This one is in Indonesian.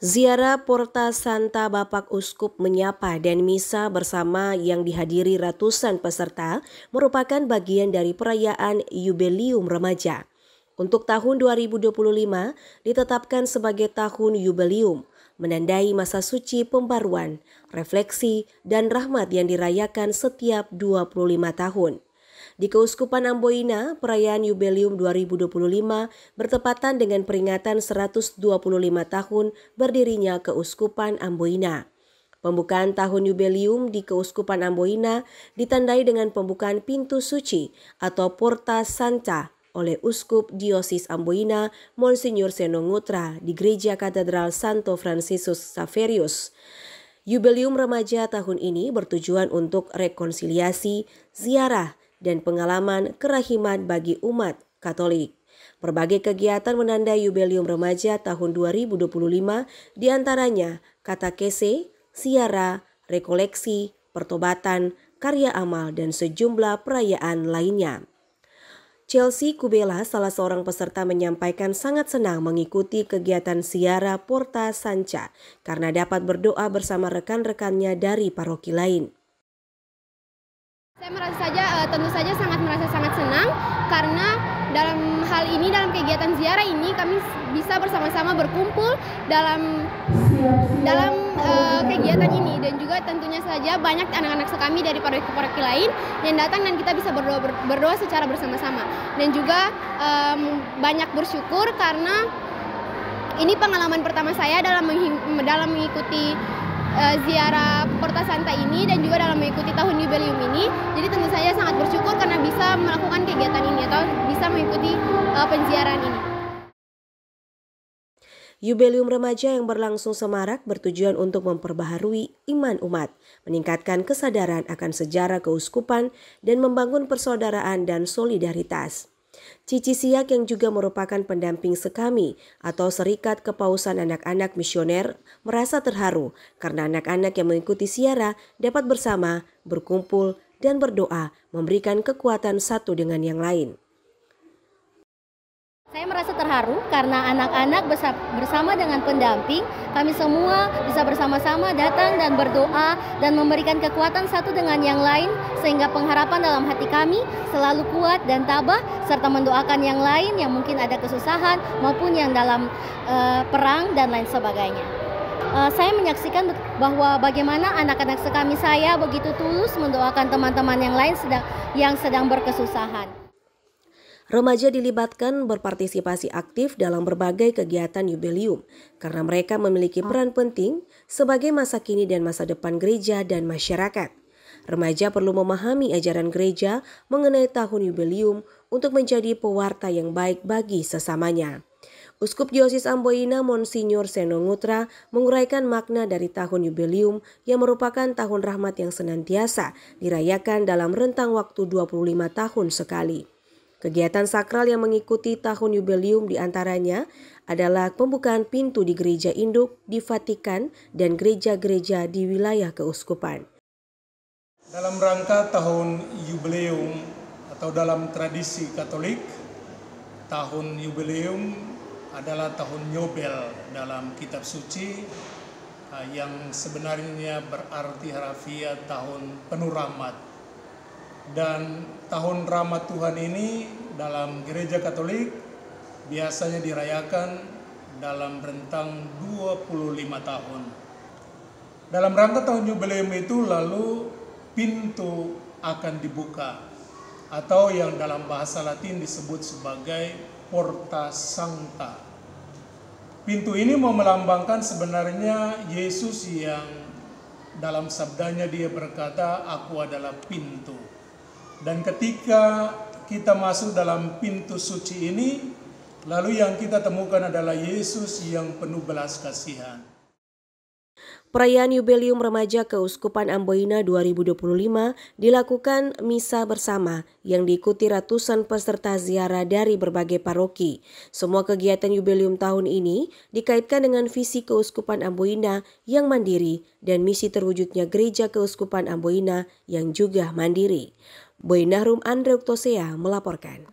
Ziarah Porta Santa Bapak Uskup Menyapa dan misa bersama yang dihadiri ratusan peserta merupakan bagian dari perayaan Yubelium Remaja. Untuk tahun 2025 ditetapkan sebagai tahun Yubelium, menandai masa suci pembaruan, refleksi, dan rahmat yang dirayakan setiap 25 tahun. Di Keuskupan Amboina, perayaan Yubelium 2025 bertepatan dengan peringatan 125 tahun berdirinya Keuskupan Amboina. Pembukaan tahun Yubelium di Keuskupan Amboina ditandai dengan pembukaan pintu suci atau Porta Santa oleh Uskup Diosis Amboina Monsinyur Seno Ngutra di Gereja Katedral Santo Fransiskus Xaverius. Yubelium remaja tahun ini bertujuan untuk rekonsiliasi, ziarah, dan pengalaman kerahiman bagi umat Katolik. Berbagai kegiatan menandai Yubelium Remaja tahun 2025 diantaranya katekese, ziarah, rekoleksi, pertobatan, karya amal, dan sejumlah perayaan lainnya. Chelsea Kubela, salah seorang peserta, menyampaikan sangat senang mengikuti kegiatan ziarah Porta Santa karena dapat berdoa bersama rekan-rekannya dari paroki lain. Saya tentu saja merasa sangat senang karena dalam hal ini, dalam kegiatan ziarah ini kami bisa bersama-sama berkumpul dalam kegiatan ini, dan juga tentunya saja banyak anak-anak sekami dari paroki-paroki lain yang datang dan kita bisa berdoa secara bersama-sama, dan juga banyak bersyukur karena ini pengalaman pertama saya dalam mengikuti ziarah Porta Santa ini dan juga dalam mengikuti tahun Yubelium ini. Jadi tentu saya sangat bersyukur karena bisa melakukan kegiatan ini atau bisa mengikuti penziarahan ini. Yubelium remaja yang berlangsung semarak bertujuan untuk memperbaharui iman umat, meningkatkan kesadaran akan sejarah keuskupan, dan membangun persaudaraan dan solidaritas. Cici Siak yang juga merupakan pendamping Sekami atau Serikat Kepausan Anak-anak Misioner merasa terharu karena anak-anak yang mengikuti ziarah dapat bersama, berkumpul, dan berdoa, memberikan kekuatan satu dengan yang lain. Saya merasa terharu karena anak-anak bersama dengan pendamping, kami semua bisa bersama-sama datang dan berdoa dan memberikan kekuatan satu dengan yang lain sehingga pengharapan dalam hati kami selalu kuat dan tabah, serta mendoakan yang lain yang mungkin ada kesusahan maupun yang dalam perang dan lain sebagainya. Saya menyaksikan bahwa bagaimana anak-anak sekami saya begitu tulus mendoakan teman-teman yang lain yang sedang berkesusahan. Remaja dilibatkan berpartisipasi aktif dalam berbagai kegiatan Yubelium karena mereka memiliki peran penting sebagai masa kini dan masa depan gereja dan masyarakat. Remaja perlu memahami ajaran gereja mengenai tahun Yubelium untuk menjadi pewarta yang baik bagi sesamanya. Uskup Diosis Amboina Monsinyur Seno Ngutra menguraikan makna dari tahun Yubelium yang merupakan tahun rahmat yang senantiasa dirayakan dalam rentang waktu 25 tahun sekali. Kegiatan sakral yang mengikuti tahun Yubelium diantaranya adalah pembukaan pintu di gereja induk di Vatikan dan gereja-gereja di wilayah keuskupan. Dalam rangka tahun Yubelium atau dalam tradisi Katolik, tahun Yubelium adalah tahun Yobel dalam kitab suci yang sebenarnya berarti harafiah tahun penuh rahmat. Dan tahun rahmat Tuhan ini dalam gereja Katolik biasanya dirayakan dalam rentang 25 tahun. Dalam rangka tahun Yubelium itu lalu pintu akan dibuka atau yang dalam bahasa Latin disebut sebagai Porta Sancta. Pintu ini mau melambangkan sebenarnya Yesus yang dalam sabdanya dia berkata, "Aku adalah pintu." Dan ketika kita masuk dalam pintu suci ini, lalu yang kita temukan adalah Yesus yang penuh belas kasihan. Perayaan Yubelium Remaja Keuskupan Amboina 2025 dilakukan misa bersama yang diikuti ratusan peserta ziarah dari berbagai paroki. Semua kegiatan Yubelium tahun ini dikaitkan dengan visi Keuskupan Amboina yang mandiri dan misi terwujudnya Gereja Keuskupan Amboina yang juga mandiri. Boy Nahrum Andre Uktosea melaporkan.